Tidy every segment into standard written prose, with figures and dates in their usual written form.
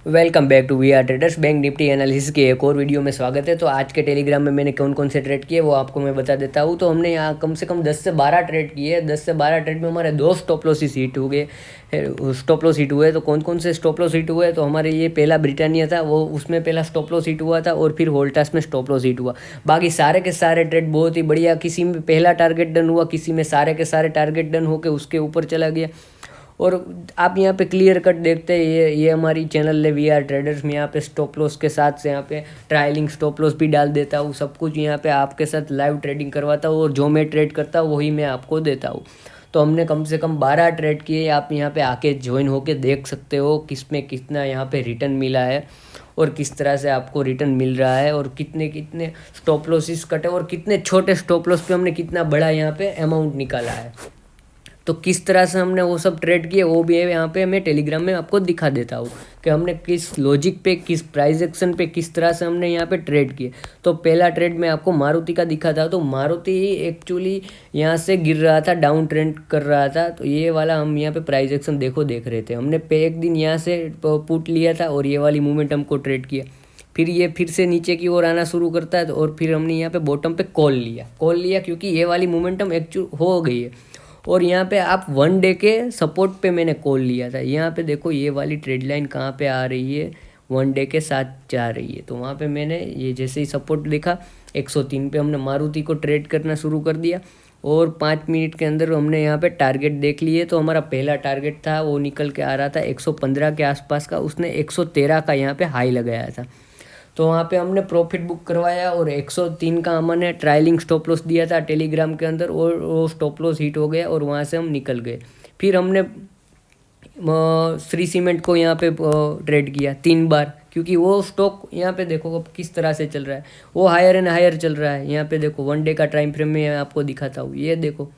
Welcome back to we are traders. Bank Nifty analysis के एक और वीडियो में स्वागत है। तो आज के टेलीग्राम में मैंने कौन कौन से ट्रेड किए वो आपको मैं बता देता हूँ। तो हमने यहाँ कम से कम 10 से 12 ट्रेड किए। 10 से 12 ट्रेड में हमारे 2 स्टॉप लॉस हिट हो गए। स्टॉप लॉस हिट हुए तो कौन कौन से स्टॉप लॉस हिट हुए, तो हमारे ये पहला ब्रिटानिया था, वो उसमें पहला स्टॉप लॉस हिट हुआ था, और फिर वोल्टास में स्टॉप लॉस हिट हुआ। बाकी सारे के सारे ट्रेड बहुत ही बढ़िया। किसी में पहला टारगेट डन हुआ, किसी में सारे के सारे टारगेट डन होकर उसके ऊपर चला गया। और आप यहाँ पे क्लियर कट देखते हैं, ये हमारी चैनल है वी आर ट्रेडर्स में। यहाँ पे स्टॉप लॉस के साथ से यहाँ पे ट्रायलिंग स्टॉप लॉस भी डाल देता हूँ। सब कुछ यहाँ पे आपके साथ लाइव ट्रेडिंग करवाता हूँ, और जो मैं ट्रेड करता हूँ वही मैं आपको देता हूँ। तो हमने कम से कम 12 ट्रेड किए। आप यहाँ पे आके ज्वाइन होके देख सकते हो किस में कितना यहाँ पे रिटर्न मिला है, और किस तरह से आपको रिटर्न मिल रहा है, और कितने कितने स्टॉप लॉसेस कटे, और कितने छोटे स्टॉप लॉस पे हमने कितना बड़ा यहाँ पे अमाउंट निकाला है। तो किस तरह से हमने वो सब ट्रेड किए वो भी है यहाँ पे मैं टेलीग्राम में आपको दिखा देता हूँ कि हमने किस लॉजिक पे, किस प्राइस एक्शन पे, किस तरह से हमने यहाँ पे ट्रेड किए। तो पहला ट्रेड मैं आपको मारुति का दिखा था। तो मारुति एक्चुअली यहाँ से गिर रहा था, डाउन ट्रेंड कर रहा था। तो ये वाला हम यहाँ पे प्राइस एक्शन देख रहे थे। हमने पे एक दिन यहाँ से पुट लिया था, और ये वाली मूवमेंट हमको ट्रेड किया। फिर ये फिर से नीचे की ओर आना शुरू करता है, तो और फिर हमने यहाँ पे बॉटम पे कॉल लिया क्योंकि ये वाली मोमेंटम एक्चुअल हो गई है। और यहाँ पे आप 1 डे के सपोर्ट पे मैंने कॉल लिया था। यहाँ पे देखो ये वाली ट्रेड लाइन कहाँ पे आ रही है, 1 डे के साथ जा रही है। तो वहाँ पे मैंने ये जैसे ही सपोर्ट देखा 103 पे हमने मारुति को ट्रेड करना शुरू कर दिया, और 5 मिनट के अंदर हमने यहाँ पे टारगेट देख लिए। तो हमारा पहला टारगेट था वो निकल के आ रहा था 115 के आसपास का, उसने 113 का यहाँ पे हाई लगाया था। तो वहाँ पे हमने प्रॉफिट बुक करवाया, और 103 का हमने ट्रायलिंग स्टॉप लॉस दिया था टेलीग्राम के अंदर, और वो स्टॉप लॉस हिट हो गया, और वहाँ से हम निकल गए। फिर हमने श्री सीमेंट को यहाँ पे ट्रेड किया 3 बार, क्योंकि वो स्टॉक यहाँ पे देखो अब किस तरह से चल रहा है, वो हायर एंड हायर चल रहा है। यहाँ पे देखो 1 डे का टाइम फ्रेम में आपको दिखाता हूँ। ये देखो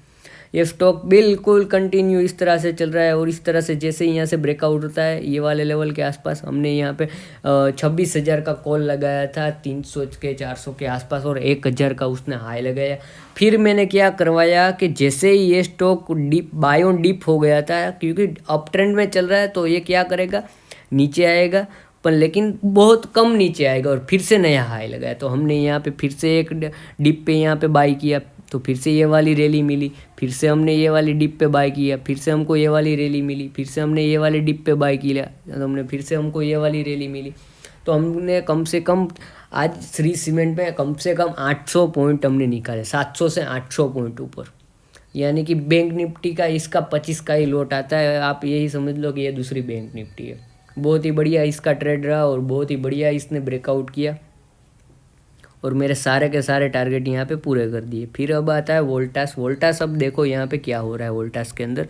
ये स्टॉक बिल्कुल कंटिन्यू इस तरह से चल रहा है, और इस तरह से जैसे ही यहाँ से ब्रेकआउट होता है ये वाले लेवल के आसपास, हमने यहाँ पे 26,000 का कॉल लगाया था, 300 के 400 के आसपास, और 1,000 का उसने हाई लगाया। फिर मैंने क्या करवाया कि जैसे ही ये stock dip buy on dip हो गया था, क्योंकि अप ट्रेंड में चल रहा है, तो ये क्या करेगा, नीचे आएगा, पर लेकिन बहुत कम नीचे आएगा, और फिर से नया हाई लगाया। तो हमने यहाँ पे फिर से एक डिप पे यहाँ पे बाई किया, तो फिर से ये वाली रैली मिली। फिर से हमने ये वाली डिप पे बाय किया, फिर से हमको ये वाली रैली मिली। फिर से हमने ये वाली डिप पे बाय किया, तो हमने फिर से हमको ये वाली रैली मिली। तो हमने कम से कम आज श्री सीमेंट में कम से कम 800 पॉइंट हमने निकाले, 700 से 800 पॉइंट ऊपर। यानी कि बैंक निफ्टी का इसका 25 का ही लॉट आता है। आप यही समझ लो कि ये दूसरी बैंक निफ्टी है। बहुत ही बढ़िया इसका ट्रेड रहा, और बहुत ही बढ़िया इसने ब्रेकआउट किया, और मेरे सारे के सारे टारगेट यहाँ पे पूरे कर दिए। फिर अब आता है वोल्टास। अब देखो यहाँ पे क्या हो रहा है वोल्टास के अंदर।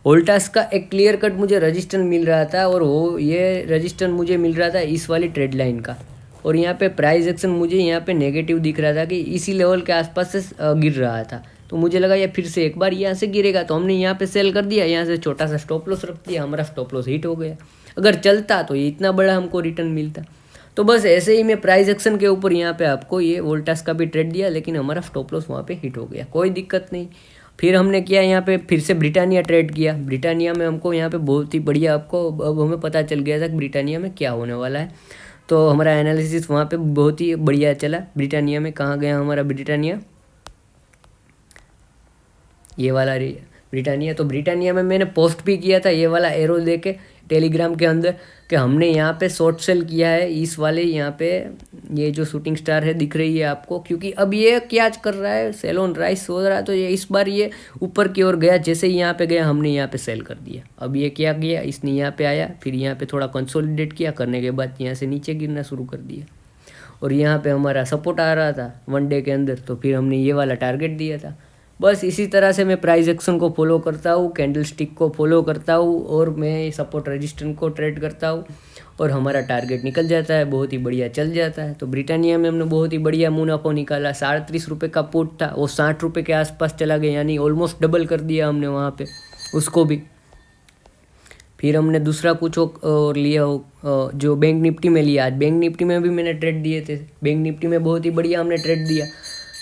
वोल्टास का एक क्लियर कट मुझे रजिस्टर मिल रहा था, और वो ये रजिस्टर मुझे मिल रहा था इस वाली ट्रेड लाइन का, और यहाँ पे प्राइस एक्शन मुझे यहाँ पे नेगेटिव दिख रहा था कि इसी लेवल के आसपास से गिर रहा था। तो मुझे लगा ये फिर से एक बार यहाँ से गिरेगा, तो हमने यहाँ पे सेल कर दिया, यहाँ से छोटा सा स्टॉप लॉस रख दिया। हमारा स्टॉप लॉस हिट हो गया। अगर चलता तो ये इतना बड़ा हमको रिटर्न मिलता। तो बस ऐसे ही मैं प्राइस एक्शन के ऊपर यहाँ पे आपको ये वोल्टास का भी ट्रेड दिया, लेकिन हमारा स्टॉप लॉस वहाँ पे हिट हो गया, कोई दिक्कत नहीं। फिर हमने किया यहाँ पे फिर से ब्रिटानिया ट्रेड किया। ब्रिटानिया में हमको यहाँ पे बहुत ही बढ़िया, आपको अब हमें पता चल गया था कि ब्रिटानिया में क्या होने वाला है। तो हमारा एनालिसिस वहाँ पे बहुत ही बढ़िया चला। ब्रिटानिया में कहाँ गया हमारा ब्रिटानिया, ये वाला ब्रिटानिया। तो ब्रिटानिया में मैंने पोस्ट भी किया था ये वाला एरो दे के टेलीग्राम के अंदर, कि हमने यहाँ पे शॉर्ट सेल किया है इस वाले यहाँ पे, ये जो शूटिंग स्टार है दिख रही है आपको, क्योंकि अब ये क्या कर रहा है, सेल ऑन राइस हो रहा है। तो ये इस बार ये ऊपर की ओर गया, जैसे ही यहाँ पे गया हमने यहाँ पे सेल कर दिया। अब ये क्या किया, इसने यहाँ पे आया, फिर यहाँ पे थोड़ा कंसोलिडेट किया, करने के बाद यहाँ से नीचे गिरना शुरू कर दिया, और यहाँ पे हमारा सपोर्ट आ रहा था 1 डे के अंदर। तो फिर हमने ये वाला टारगेट दिया था। बस इसी तरह से मैं प्राइस एक्शन को फॉलो करता हूँ, कैंडल स्टिक को फॉलो करता हूँ, और मैं सपोर्ट रजिस्टेंस को ट्रेड करता हूँ, और हमारा टारगेट निकल जाता है, बहुत ही बढ़िया चल जाता है। तो ब्रिटानिया में हमने बहुत ही बढ़िया मुनाफा निकाला। 37 रुपये का पुट था, वो 60 रुपये के आसपास चला गया, यानी ऑलमोस्ट डबल कर दिया हमने वहाँ पे उसको भी। फिर हमने दूसरा कुछ और लिया जो बैंक निफ्टी में लिया। आज बैंक निफ्टी में भी मैंने ट्रेड दिए थे। बैंक निफ्टी में बहुत ही बढ़िया हमने ट्रेड दिया।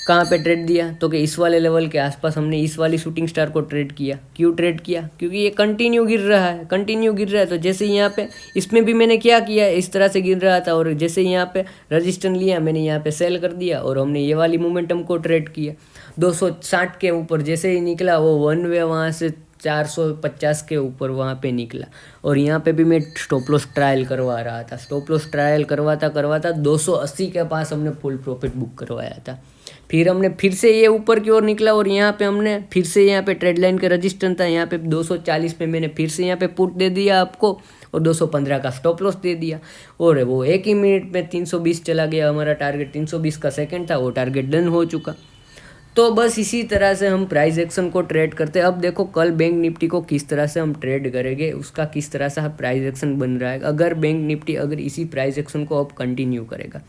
कहाँ पे ट्रेड दिया, तो कि इस वाले लेवल के आसपास हमने इस वाली शूटिंग स्टार को ट्रेड किया। क्यों ट्रेड किया, क्योंकि ये कंटिन्यू गिर रहा है, कंटिन्यू गिर रहा है। तो जैसे यहाँ पे इसमें भी मैंने क्या किया, इस तरह से गिर रहा था और जैसे यहाँ पे रजिस्टेंस लिया मैंने यहाँ पे सेल कर दिया और हमने ये वाली मोमेंटम को ट्रेड किया 260 के ऊपर। जैसे ही निकला वो वन वे वहाँ से 450 के ऊपर वहाँ पे निकला और यहाँ पे भी मैं स्टॉप लॉस ट्रायल करवा रहा था। स्टॉप लॉस ट्रायल करवाता 280 के पास हमने फुल प्रॉफिट बुक करवाया था। फिर हमने फिर से ये ऊपर की ओर निकला और यहाँ पे हमने फिर से यहाँ पे ट्रेड लाइन का रजिस्टेंस था, यहाँ पे 240 पे मैंने फिर से यहाँ पे पुट दे दिया आपको और 215 का स्टॉप लॉस दे दिया और वो एक ही मिनट में 320 चला गया। हमारा टारगेट 320 का सेकंड था, वो टारगेट डन हो चुका। तो बस इसी तरह से हम प्राइस एक्शन को ट्रेड करते हैं। अब देखो कल बैंक निफ्टी को किस तरह से हम ट्रेड करेंगे, उसका किस तरह से प्राइस एक्शन बन रहा है। अगर बैंक निफ्टी अगर इसी प्राइस एक्शन को अब कंटिन्यू करेगा,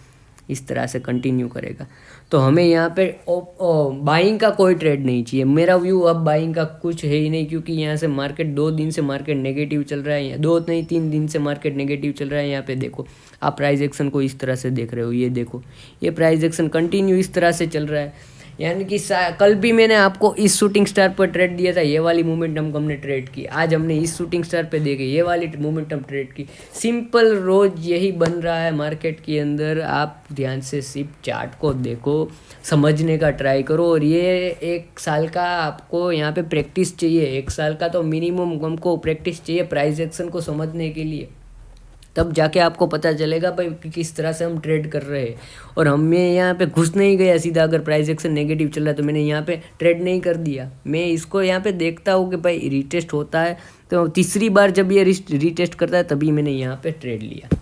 इस तरह से कंटिन्यू करेगा, तो हमें यहाँ पे बाइंग का कोई ट्रेड नहीं चाहिए। मेरा व्यू अब बाइंग का कुछ है ही नहीं, क्योंकि यहाँ से मार्केट 2 दिन से मार्केट नेगेटिव चल रहा है, 2 नहीं 3 दिन से मार्केट नेगेटिव चल रहा है। यहाँ पे देखो आप प्राइस एक्शन को इस तरह से देख रहे हो, ये देखो ये प्राइस एक्शन कंटिन्यू इस तरह से चल रहा है। यानी कि कल भी मैंने आपको इस शूटिंग स्टार पर ट्रेड दिया था, ये वाली मोमेंटम को हमने ट्रेड की। आज हमने इस शूटिंग स्टार पे देखे ये वाली मोमेंटम ट्रेड की। सिंपल रोज यही बन रहा है मार्केट के अंदर। आप ध्यान से सिर्फ चार्ट को देखो, समझने का ट्राई करो और ये 1 साल का आपको यहाँ पे प्रैक्टिस चाहिए। 1 साल का तो मिनिमम हमको प्रैक्टिस चाहिए प्राइस एक्शन को समझने के लिए, तब जाके आपको पता चलेगा भाई कि किस तरह से हम ट्रेड कर रहे हैं। और हमें यहाँ पे घुस नहीं गया सीधा, अगर प्राइस एक्शन नेगेटिव चल रहा है तो मैंने यहाँ पे ट्रेड नहीं कर दिया। मैं इसको यहाँ पे देखता हूँ कि भाई रीटेस्ट होता है, तो तीसरी बार जब ये रीटेस्ट करता है तभी मैंने यहाँ पे ट्रेड लिया।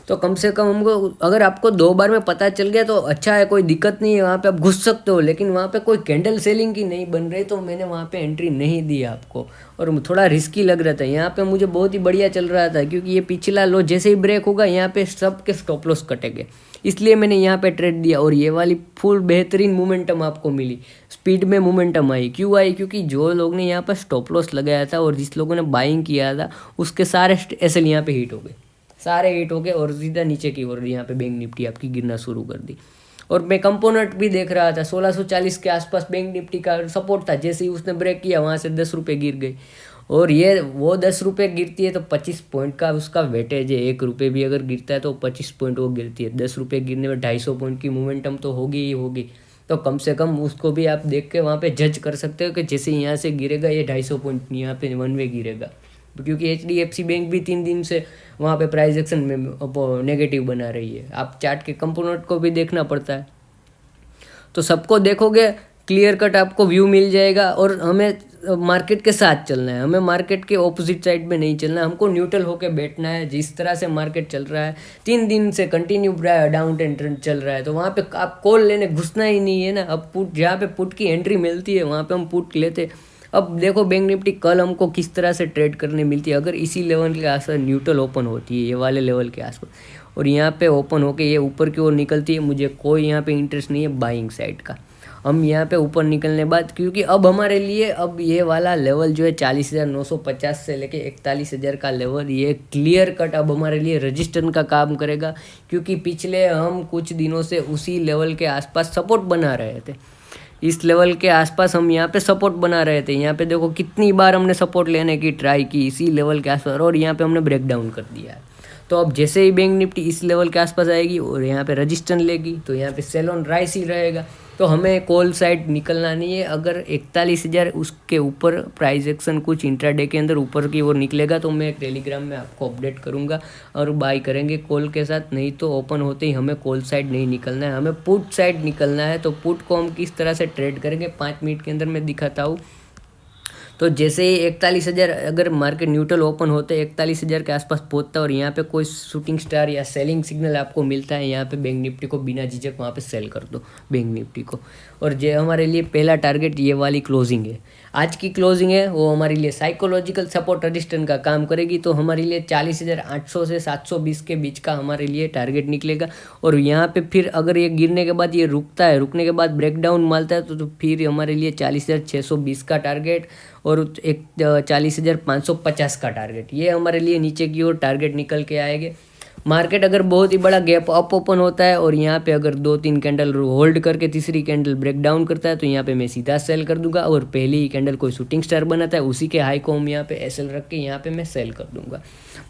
तो कम से कम हमको, अगर आपको 2 बार में पता चल गया तो अच्छा है, कोई दिक्कत नहीं है, वहाँ पे आप घुस सकते हो। लेकिन वहाँ पे कोई कैंडल सेलिंग की नहीं बन रही तो मैंने वहाँ पे एंट्री नहीं दी आपको, और थोड़ा रिस्की लग रहा था। यहाँ पे मुझे बहुत ही बढ़िया चल रहा था, क्योंकि ये पिछला लो जैसे ही ब्रेक होगा यहाँ पे सबके स्टॉप लॉस कटेंगे, इसलिए मैंने यहाँ पे ट्रेड दिया। और ये वाली फुल बेहतरीन मोमेंटम आपको मिली, स्पीड में मोमेंटम आई। क्यों आई, क्योंकि जो लोग ने यहाँ पर स्टॉप लॉस लगाया था और जिस लोगों ने बाइंग किया था उसके सारे एसएल यहाँ पे हिट हो गए, सारे हिट हो गए और सीधा नीचे की ओर यहाँ पे बैंक निफ्टी आपकी गिरना शुरू कर दी। और मैं कंपोनेंट भी देख रहा था, 1640 के आसपास बैंक निफ्टी का सपोर्ट था। जैसे ही उसने ब्रेक किया वहाँ से 10 रुपये गिर गई, और ये वो 10 रुपये गिरती है तो 25 पॉइंट का उसका वेटेज है। 1 रुपये भी अगर गिरता है तो 25 पॉइंट वो गिरती है। 10 रुपये गिरने में 250 पॉइंट की मोमेंटम तो होगी ही होगी। तो कम से कम उसको भी आप देख के वहाँ पे जज कर सकते हो कि जैसे यहाँ से गिरेगा ये 250 पॉइंट यहाँ पे वन वे गिरेगा, क्योंकि HDFC बैंक भी 3 दिन से वहाँ पे प्राइस एक्शन में नेगेटिव बना रही है। आप चार्ट के कंपोनेंट को भी देखना पड़ता है, तो सबको देखोगे क्लियर कट आपको व्यू मिल जाएगा। और हमें मार्केट के साथ चलना है, हमें मार्केट के ऑपोजिट साइड में नहीं चलना है, हमको न्यूट्रल होकर बैठना है। जिस तरह से मार्केट चल रहा है 3 दिन से कंटिन्यू डाउन ट्रेंड चल रहा है, तो वहाँ पे आप कॉल लेने घुसना ही नहीं है ना। अब पुट, जहाँ पे पुट की एंट्री मिलती है वहाँ पे हम पुट लेते। अब देखो बैंक निफ्टी कल हमको किस तरह से ट्रेड करने मिलती है, अगर इसी लेवल के आसपास न्यूट्रल ओपन होती है, ये वाले लेवल के आसपास, और यहाँ पे ओपन होके ये ऊपर की ओर निकलती है, मुझे कोई यहाँ पे इंटरेस्ट नहीं है बाइंग साइड का। हम यहाँ पे ऊपर निकलने बाद, क्योंकि अब हमारे लिए अब ये वाला लेवल जो है 40,950 से लेके 41,000 का लेवल, ये क्लियर कट अब हमारे लिए रजिस्टेंस का काम करेगा। क्योंकि पिछले हम कुछ दिनों से उसी लेवल के आसपास सपोर्ट बना रहे थे, इस लेवल के आसपास हम यहाँ पे सपोर्ट बना रहे थे। यहाँ पे देखो कितनी बार हमने सपोर्ट लेने की ट्राई की इसी लेवल के आसपास, और यहाँ पे हमने ब्रेक डाउन कर दिया है। तो अब जैसे ही बैंक निफ्टी इस लेवल के आसपास आएगी और यहाँ पे रजिस्टेंस लेगी तो यहाँ पे सेल ऑन राइस ही रहेगा। तो हमें कॉल साइड निकलना नहीं है। अगर 41,000 उसके ऊपर प्राइस एक्शन कुछ इंट्राडे के अंदर ऊपर की ओर निकलेगा तो मैं टेलीग्राम में आपको अपडेट करूंगा और बाय करेंगे कॉल के साथ। नहीं तो ओपन होते ही हमें कॉल साइड नहीं निकलना है, हमें पुट साइड निकलना है। तो पुट को हम किस तरह से ट्रेड करेंगे 5 मिनट के अंदर मैं दिखाता हूँ। तो जैसे ही 41,000 अगर मार्केट न्यूट्रल ओपन होते 41,000 के आसपास पहुंचता है और यहाँ पे कोई शूटिंग स्टार या सेलिंग सिग्नल आपको मिलता है, यहाँ पे बैंक निफ्टी को बिना झिझक वहाँ पे सेल कर दो बैंक निफ्टी को। और जो हमारे लिए पहला टारगेट ये वाली क्लोजिंग है, आज की क्लोजिंग है, वो हमारे लिए साइकोलॉजिकल सपोर्ट रजिस्टेंस का काम करेगी। तो हमारे लिए 40,800 से 720 के बीच का हमारे लिए टारगेट निकलेगा। और यहाँ पे फिर अगर ये गिरने के बाद ये रुकता है, रुकने के बाद ब्रेकडाउन मारता है तो फिर हमारे लिए 40,620 का टारगेट और एक 40,550 का टारगेट, ये हमारे लिए नीचे की ओर टारगेट निकल के आएंगे। मार्केट अगर बहुत ही बड़ा गैप अप ओपन होता है और यहाँ पे अगर 2-3 कैंडल होल्ड करके तीसरी कैंडल ब्रेक डाउन करता है तो यहाँ पे मैं सीधा सेल कर दूंगा, और पहली ही कैंडल कोई शूटिंग स्टार बनाता है उसी के हाई को हम यहाँ पे एसएल रख के यहाँ पे मैं सेल कर दूंगा।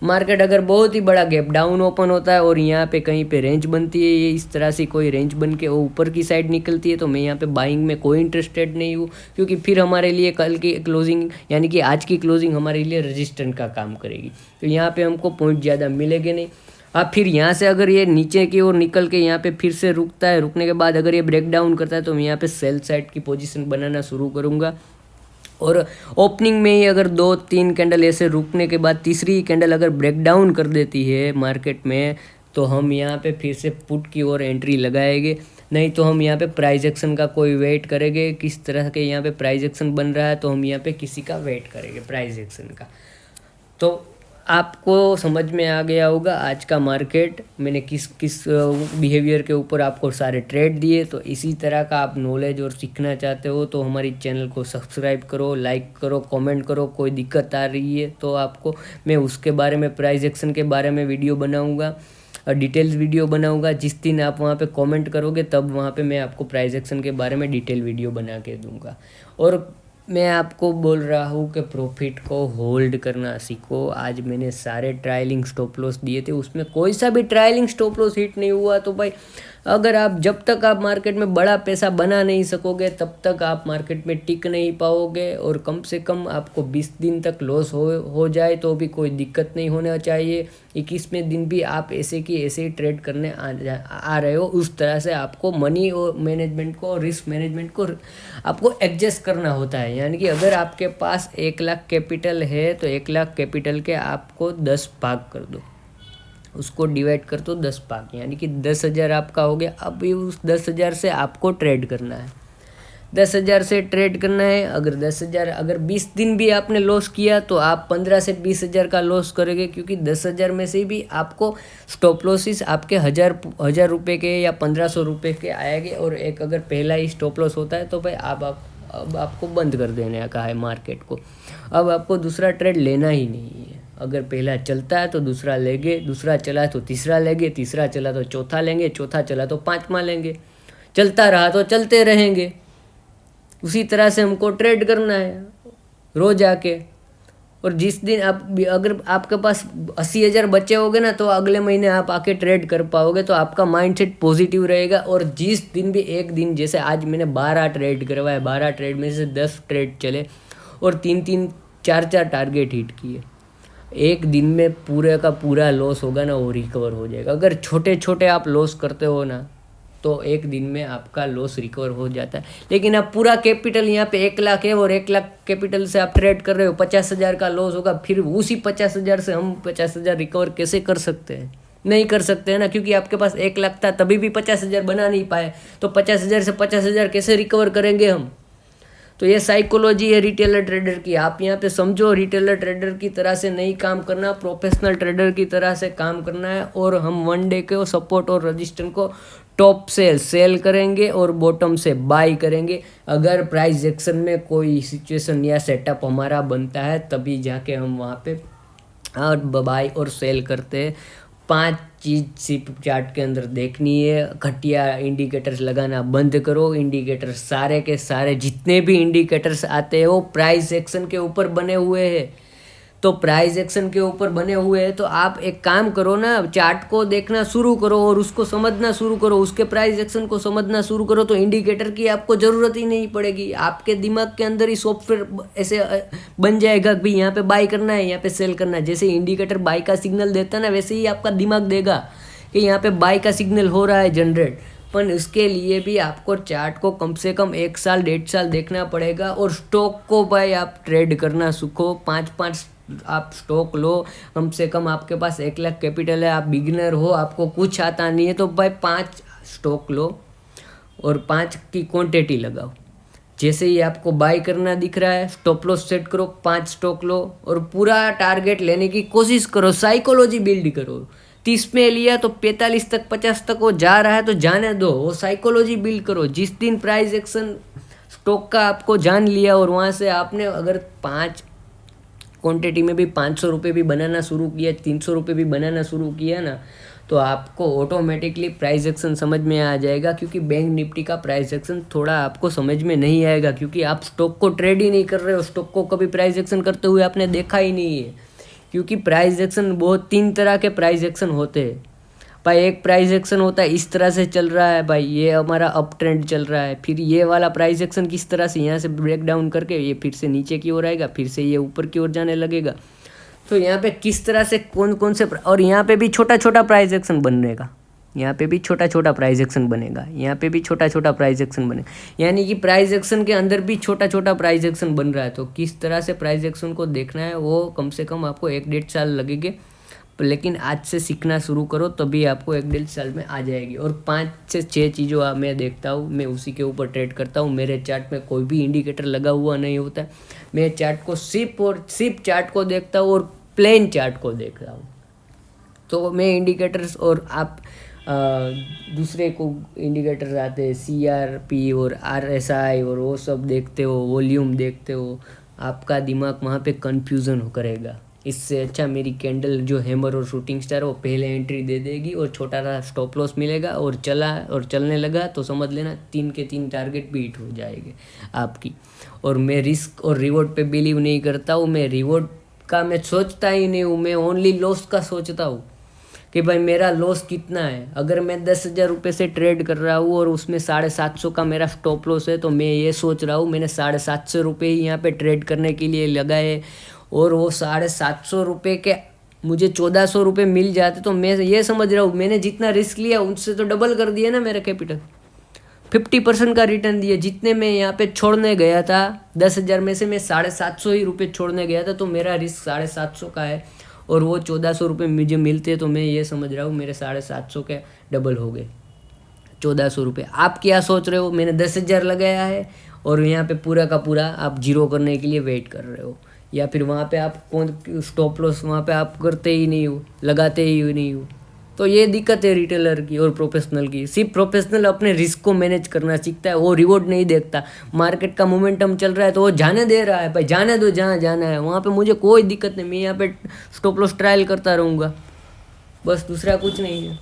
मार्केट अगर बहुत ही बड़ा गैप डाउन ओपन होता है और यहाँ पे कहीं पे रेंज बनती है, ये इस तरह से कोई रेंज बन के वो ऊपर की साइड निकलती है, तो मैं यहाँ पे बाइंग में कोई इंटरेस्टेड नहीं हूँ, क्योंकि फिर हमारे लिए कल की क्लोजिंग यानी कि आज की क्लोजिंग हमारे लिए रजिस्टेंस का काम करेगी, तो यहाँ पे हमको पॉइंट ज़्यादा मिलेंगे नहीं। अब फिर यहाँ से अगर ये नीचे की ओर निकल के यहाँ पे फिर से रुकता है, रुकने के बाद अगर ये ब्रेक डाउन करता है तो मैं यहाँ पे सेल साइड की पोजीशन बनाना शुरू करूँगा, और ओपनिंग में ही अगर 2-3 कैंडल ऐसे रुकने के बाद तीसरी कैंडल अगर ब्रेक डाउन कर देती है मार्केट में, तो हम यहाँ पे फिर से पुट की ओर एंट्री लगाएंगे। नहीं तो हम यहाँ पे प्राइस एक्शन का कोई वेट करेंगे, किस तरह के यहाँ पे प्राइस एक्शन बन रहा है तो हम यहाँ पे किसी का वेट करेंगे प्राइस एक्शन का। तो आपको समझ में आ गया होगा आज का मार्केट, मैंने किस किस बिहेवियर के ऊपर आपको सारे ट्रेड दिए। तो इसी तरह का आप नॉलेज और सीखना चाहते हो तो हमारी चैनल को सब्सक्राइब करो, लाइक करो, कमेंट करो। कोई दिक्कत आ रही है तो आपको मैं उसके बारे में प्राइस एक्शन के बारे में वीडियो बनाऊंगा, डिटेल्स वीडियो बनाऊंगा। जिस दिन आप वहाँ पे कमेंट करोगे तब वहाँ पे मैं आपको प्राइस एक्शन के बारे में डिटेल वीडियो बना के दूंगा। और मैं आपको बोल रहा हूँ कि प्रॉफिट को होल्ड करना सीखो। आज मैंने सारे ट्रायलिंग स्टॉप लॉस दिए थे, उसमें कोई सा भी ट्रायलिंग स्टॉप लॉस हिट नहीं हुआ। तो भाई अगर आप जब तक आप मार्केट में बड़ा पैसा बना नहीं सकोगे तब तक आप मार्केट में टिक नहीं पाओगे। और कम से कम आपको 20 दिन तक लॉस हो जाए तो भी कोई दिक्कत नहीं होना चाहिए। 21वें दिन भी आप ऐसे की ऐसे ही ट्रेड करने आ रहे हो, उस तरह से आपको मनी और मैनेजमेंट को, रिस्क मैनेजमेंट को आपको एडजस्ट करना होता है। यानी कि अगर आपके पास 1 लाख कैपिटल है तो 1 लाख कैपिटल के आपको 10 भाग कर दो, उसको डिवाइड कर दो 10 भाग, यानी कि 10,000 आपका हो गया। अब उस 10,000 से आपको ट्रेड करना है, 10,000 से ट्रेड करना है। अगर 10,000 अगर 20 दिन भी आपने लॉस किया तो आप 15 से 20,000 का लॉस करेंगे, क्योंकि 10,000 में से भी आपको स्टॉप लॉसिस आपके 1,000 रुपये के या 1,500 रुपये के आएंगे। और एक अगर पहला ही स्टॉप लॉस होता है तो भाई अब आपको बंद कर देने का है मार्केट को। अब आपको दूसरा ट्रेड लेना ही नहीं है। अगर पहला चलता है तो दूसरा लेंगे, दूसरा चला तो तीसरा लेंगे, तीसरा चला तो चौथा लेंगे, चौथा चला तो पांचवा लेंगे, चलता रहा तो चलते रहेंगे। उसी तरह से हमको ट्रेड करना है रोज आके। और जिस दिन अगर आपके पास 80,000 बचे होंगे ना तो अगले महीने आप आके ट्रेड कर पाओगे, तो आपका माइंडसेट पॉजिटिव रहेगा। और जिस दिन भी एक दिन, जैसे आज मैंने 12 ट्रेड करवाए, 12 ट्रेड में से 10 ट्रेड चले और 3-3, 4-4 टारगेट हिट किए, एक दिन में पूरे का पूरा लॉस होगा ना वो रिकवर हो जाएगा। अगर छोटे छोटे आप लॉस करते हो ना तो एक दिन में आपका लॉस रिकवर हो जाता है। लेकिन आप पूरा कैपिटल यहाँ पे 1 लाख है और 1 लाख कैपिटल से आप ट्रेड कर रहे हो, 50,000 का लॉस होगा, फिर उसी 50,000 से हम 50,000 रिकवर कैसे कर सकते हैं? नहीं कर सकते हैं ना, क्योंकि आपके पास 1 लाख था तभी भी 50,000 बना नहीं पाए, तो 50,000 से 50,000 कैसे रिकवर करेंगे हम? तो ये साइकोलॉजी है रिटेलर ट्रेडर की। आप यहाँ पे समझो, रिटेलर ट्रेडर की तरह से नहीं काम करना, प्रोफेशनल ट्रेडर की तरह से काम करना है। और हम 1 डे के सपोर्ट और रजिस्टेंस को टॉप से सेल करेंगे और बॉटम से बाई करेंगे। अगर प्राइस एक्शन में कोई सिचुएशन या सेटअप हमारा बनता है तभी जाके हम वहाँ पे बाई और सेल करते हैं। 5 चीज़ सिर्फ चार्ट के अंदर देखनी है। घटिया इंडिकेटर्स लगाना बंद करो। इंडिकेटर्स सारे के सारे जितने भी इंडिकेटर्स आते हैं वो प्राइस एक्शन के ऊपर बने हुए हैं। तो प्राइस एक्शन के ऊपर बने हुए हैं तो आप एक काम करो ना, चार्ट को देखना शुरू करो और उसको समझना शुरू करो, उसके प्राइस एक्शन को समझना शुरू करो, तो इंडिकेटर की आपको ज़रूरत ही नहीं पड़ेगी। आपके दिमाग के अंदर ही सॉफ्टवेयर ऐसे बन जाएगा कि यहाँ पे बाई करना है, यहाँ पे सेल करना है। जैसे इंडिकेटर बाई का सिग्नल देता है ना, वैसे ही आपका दिमाग देगा कि यहाँ पे बाई का सिग्नल हो रहा है जनरेट। पर इसके लिए भी आपको चार्ट को कम से कम 1 साल 1.5 साल देखना पड़ेगा। और स्टॉक को भाई आप ट्रेड करना सीखो। 5-5 आप स्टॉक लो, कम से कम आपके पास 1 लाख कैपिटल है, आप बिगिनर हो, आपको कुछ आता नहीं है, तो भाई 5 स्टॉक लो और 5 की क्वांटिटी लगाओ। जैसे ही आपको बाई करना दिख रहा है स्टॉप लॉस सेट करो, 5 स्टॉक लो और पूरा टारगेट लेने की कोशिश करो। साइकोलॉजी बिल्ड करो। 30 में लिया तो 45 तक 50 तक वो जा रहा है तो जाने दो, वो साइकोलॉजी बिल्ड करो। जिस दिन प्राइस एक्शन स्टॉक का आपको जान लिया और वहाँ से आपने अगर 5 क्वांटिटी में भी 500 रुपये भी बनाना शुरू किया, 300 रुपये भी बनाना शुरू किया ना, तो आपको ऑटोमेटिकली प्राइस एक्शन समझ में आ जाएगा। क्योंकि बैंक निफ्टी का प्राइस एक्शन थोड़ा आपको समझ में नहीं आएगा, क्योंकि आप स्टॉक को ट्रेड ही नहीं कर रहे हो, स्टॉक को कभी प्राइस एक्शन करते हुए आपने देखा ही नहीं है। क्योंकि प्राइस एक्शन बहुत 3 तरह के प्राइस एक्शन होते हैं भाई। एक प्राइस एक्शन होता है इस तरह से चल रहा है भाई, ये हमारा अप ट्रेंड चल रहा है, फिर ये वाला प्राइस एक्शन किस तरह से यहाँ से ब्रेक डाउन करके ये फिर से नीचे की ओर आएगा, फिर से ये ऊपर की ओर जाने लगेगा। तो यहाँ पे किस तरह से कौन कौन से, और यहाँ पे भी छोटा छोटा प्राइस एक्शन बनेगा, यहाँ पे भी छोटा छोटा प्राइस एक्शन बनेगा, यहाँ पे भी छोटा छोटा प्राइस एक्शन बनेगा, यानी कि प्राइस एक्शन के अंदर भी छोटा छोटा प्राइस एक्शन बन रहा है। तो किस तरह से प्राइस एक्शन को देखना है वो कम से कम आपको 1-1.5 साल लगेंगे, लेकिन आज से सीखना शुरू करो तभी आपको 1-1.5 साल में आ जाएगी। और 5 से 6 चीज़ों मैं देखता हूँ, मैं उसी के ऊपर ट्रेड करता हूँ। मेरे चार्ट में कोई भी इंडिकेटर लगा हुआ नहीं होता है, मैं चार्ट को सिर्फ चार्ट को देखता हूँ और प्लेन चार्ट को देखता हूँ। तो मैं इंडिकेटर्स और आप दूसरे को इंडिकेटर्स आते हैं CRP और RSI और वो सब देखते हो, वॉल्यूम देखते हो, आपका दिमाग वहाँ पे कन्फ्यूज़न करेगा। इससे अच्छा मेरी कैंडल जो हैमर और शूटिंग स्टार वो पहले एंट्री दे देगी और छोटा सा स्टॉप लॉस मिलेगा, और चलने लगा तो समझ लेना 3 के 3 टारगेट भी हिट हो जाएंगे आपकी। और मैं रिस्क और रिवॉर्ड पे बिलीव नहीं करता हूँ, मैं रिवॉर्ड का मैं सोचता ही नहीं हूँ, मैं ओनली लॉस का सोचता हूँ कि भाई मेरा लॉस कितना है। अगर मैं 10,000 रुपये से ट्रेड कर रहा हूँ और उसमें 750 का मेरा स्टॉप लॉस है, तो मैं ये सोच रहा हूँ मैंने 750 रुपये ही यहाँ पे ट्रेड करने के लिए लगाए, और वो 750 रुपये के मुझे 1400 रुपये मिल जाते, तो मैं ये समझ रहा हूँ मैंने जितना रिस्क लिया उससे तो डबल कर दिया ना मेरा कैपिटल। 50% का रिटर्न दिया। जितने मैं यहाँ पे छोड़ने गया था 10,000 में से मैं 750 ही रुपये छोड़ने गया था, तो मेरा रिस्क 750 का है और वो 1400 रुपये मुझे मिलते, तो मैं ये समझ रहा हूँ मेरे 750 के डबल हो गए 1400 रुपये। आप क्या सोच रहे हो, मैंने 10,000 लगाया है और यहाँ पे पूरा का पूरा आप जीरो करने के लिए वेट कर रहे हो, या फिर वहाँ पे आप कौन स्टॉप लॉस वहाँ पे आप करते ही नहीं हो, लगाते ही नहीं हो। तो ये दिक्कत है रिटेलर की और प्रोफेशनल की। सिर्फ प्रोफेशनल अपने रिस्क को मैनेज करना सीखता है, वो रिवॉर्ड नहीं देखता। मार्केट का मोमेंटम चल रहा है तो वो जाने दे रहा है, भाई जाने दो, जहाँ जाना है वहाँ पे मुझे कोई दिक्कत नहीं, मैं यहाँ पे स्टॉप लॉस ट्रायल करता रहूँगा, बस दूसरा कुछ नहीं है।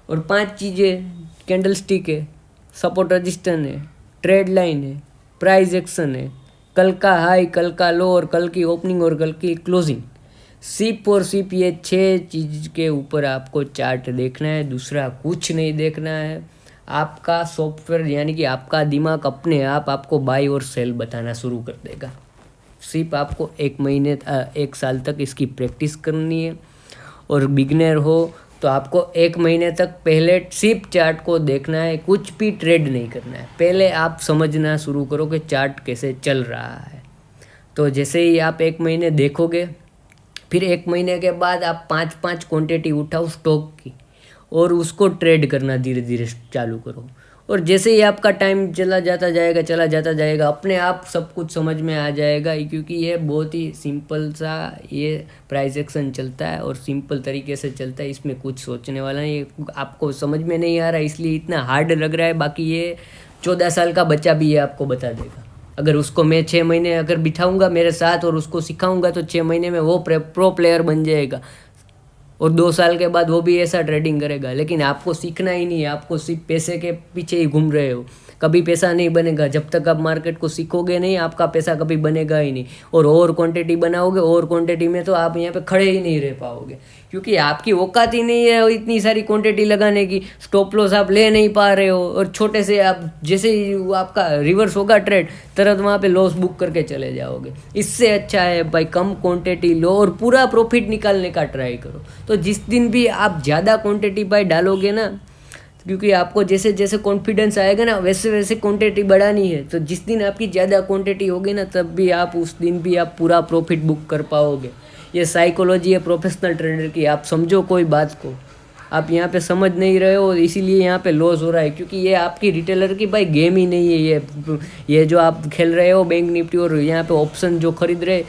और 5 चीज़ें, कैंडल स्टिक है, सपोर्ट रजिस्टेंस है, ट्रेड लाइन है, प्राइस एक्शन है, कल का हाई, कल का लो, और कल की ओपनिंग और कल की क्लोजिंग। सिप और सिप, ये 6 चीज़ के ऊपर आपको चार्ट देखना है, दूसरा कुछ नहीं देखना है। आपका सॉफ्टवेयर यानी कि आपका दिमाग अपने आप आपको बाई और सेल बताना शुरू कर देगा। सिर्फ आपको 1 साल तक इसकी प्रैक्टिस करनी है, और बिगनर हो तो आपको 1 महीने तक पहले सिर्फ चार्ट को देखना है, कुछ भी ट्रेड नहीं करना है। पहले आप समझना शुरू करो कि चार्ट कैसे चल रहा है। तो जैसे ही आप 1 महीने देखोगे, फिर 1 महीने के बाद आप 5-5 क्वांटिटी उठाओ स्टॉक की और उसको ट्रेड करना धीरे धीरे चालू करो। और जैसे ही आपका टाइम चला जाता जाएगा अपने आप सब कुछ समझ में आ जाएगा, क्योंकि ये बहुत ही सिंपल सा ये प्राइस एक्शन चलता है और सिंपल तरीके से चलता है, इसमें कुछ सोचने वाला नहीं। आपको समझ में नहीं आ रहा है इसलिए इतना हार्ड लग रहा है, बाकी ये 14 साल का बच्चा भी ये आपको बता देगा। अगर उसको मैं 6 महीने अगर बिठाऊंगा मेरे साथ और उसको सिखाऊंगा तो 6 महीने में वो प्रो प्लेयर बन जाएगा, और 2 साल के बाद वो भी ऐसा ट्रेडिंग करेगा। लेकिन आपको सीखना ही नहीं है, आपको सिर्फ पैसे के पीछे ही घूम रहे हो। कभी पैसा नहीं बनेगा जब तक आप मार्केट को सीखोगे नहीं, आपका पैसा कभी बनेगा ही नहीं। और ओवर क्वांटिटी बनाओगे, ओवर क्वांटिटी में तो आप यहाँ पे खड़े ही नहीं रह पाओगे, क्योंकि आपकी औकात ही नहीं है इतनी सारी क्वांटिटी लगाने की। स्टॉप लॉस आप ले नहीं पा रहे हो, और छोटे से आप जैसे ही आपका रिवर्स होगा ट्रेड, तुरंत वहाँ पे लॉस बुक करके चले जाओगे। इससे अच्छा है भाई कम क्वांटिटी लो और पूरा प्रॉफिट निकालने का ट्राई करो। तो जिस दिन भी आप ज़्यादा क्वांटिटी भाई डालोगे ना, क्योंकि आपको जैसे जैसे कॉन्फिडेंस आएगा ना वैसे वैसे क्वांटिटी बढ़ानी है, तो जिस दिन आपकी ज़्यादा क्वांटिटी होगी ना तब भी आप उस दिन भी आप पूरा प्रॉफिट बुक कर पाओगे। ये साइकोलॉजी है प्रोफेशनल ट्रेडर की, आप समझो कोई बात को, आप यहाँ पे समझ नहीं रहे हो इसीलिए यहाँ पे लॉस हो रहा है, क्योंकि ये आपकी रिटेलर की भाई गेम ही नहीं है। ये जो आप खेल रहे हो बैंक निफ्टी और यहाँ पे ऑप्शन जो खरीद रहे,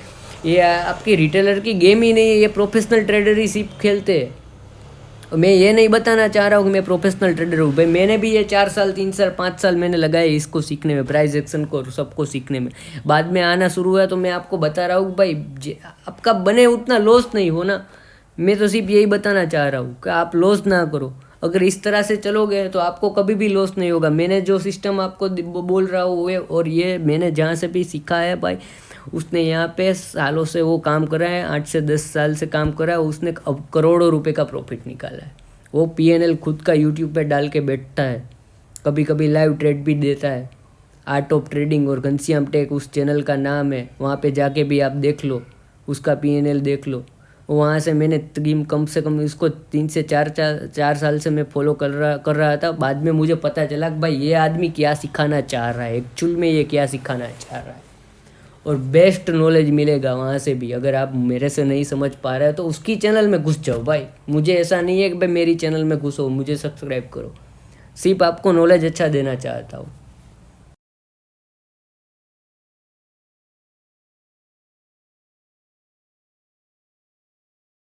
ये आपकी रिटेलर की गेम ही नहीं है, ये प्रोफेशनल ट्रेडर ही सिर्फ खेलते हैं। मैं ये नहीं बताना चाह रहा हूँ कि मैं प्रोफेशनल ट्रेडर हूँ भाई। मैंने भी ये 4 साल 3 साल 5 साल मैंने लगाए इसको सीखने में, प्राइस एक्शन को सबको सीखने में। बाद में आना शुरू हुआ तो मैं आपको बता रहा हूँ भाई, आपका बने उतना लॉस नहीं हो ना। मैं तो सिर्फ यही बताना चाह रहा हूँ कि आप लॉस ना करो। अगर इस तरह से चलोगे तो आपको कभी भी लॉस नहीं होगा। मैंने जो सिस्टम आपको बोल रहा हूँ वो, और ये मैंने जहाँ से भी सीखा है भाई, उसने यहाँ पे सालों से वो काम करा है, 8 से 10 साल से काम करा है। उसने अब करोड़ों रुपए का प्रॉफिट निकाला है। वो PNL खुद का यूट्यूब पे डाल के बैठता है, कभी कभी लाइव ट्रेड भी देता है। आर्ट ऑफ ट्रेडिंग और घनश्याम टेक उस चैनल का नाम है, वहाँ पे जाके भी आप देख लो, उसका PNL देख लो। वहाँ से मैंने तकरीबन कम से कम इसको 3 से 4 साल से मैं फॉलो कर रहा था। बाद में मुझे पता चला कि भाई ये आदमी क्या सिखाना चाह रहा है, एक्चुअल में ये क्या सिखाना चाह रहा है। और बेस्ट नॉलेज मिलेगा वहाँ से भी। अगर आप मेरे से नहीं समझ पा रहे हो तो उसकी चैनल में घुस जाओ भाई। मुझे ऐसा नहीं है कि भाई मेरी चैनल में घुसो, मुझे सब्सक्राइब करो, सिर्फ आपको नॉलेज अच्छा देना चाहता हूँ।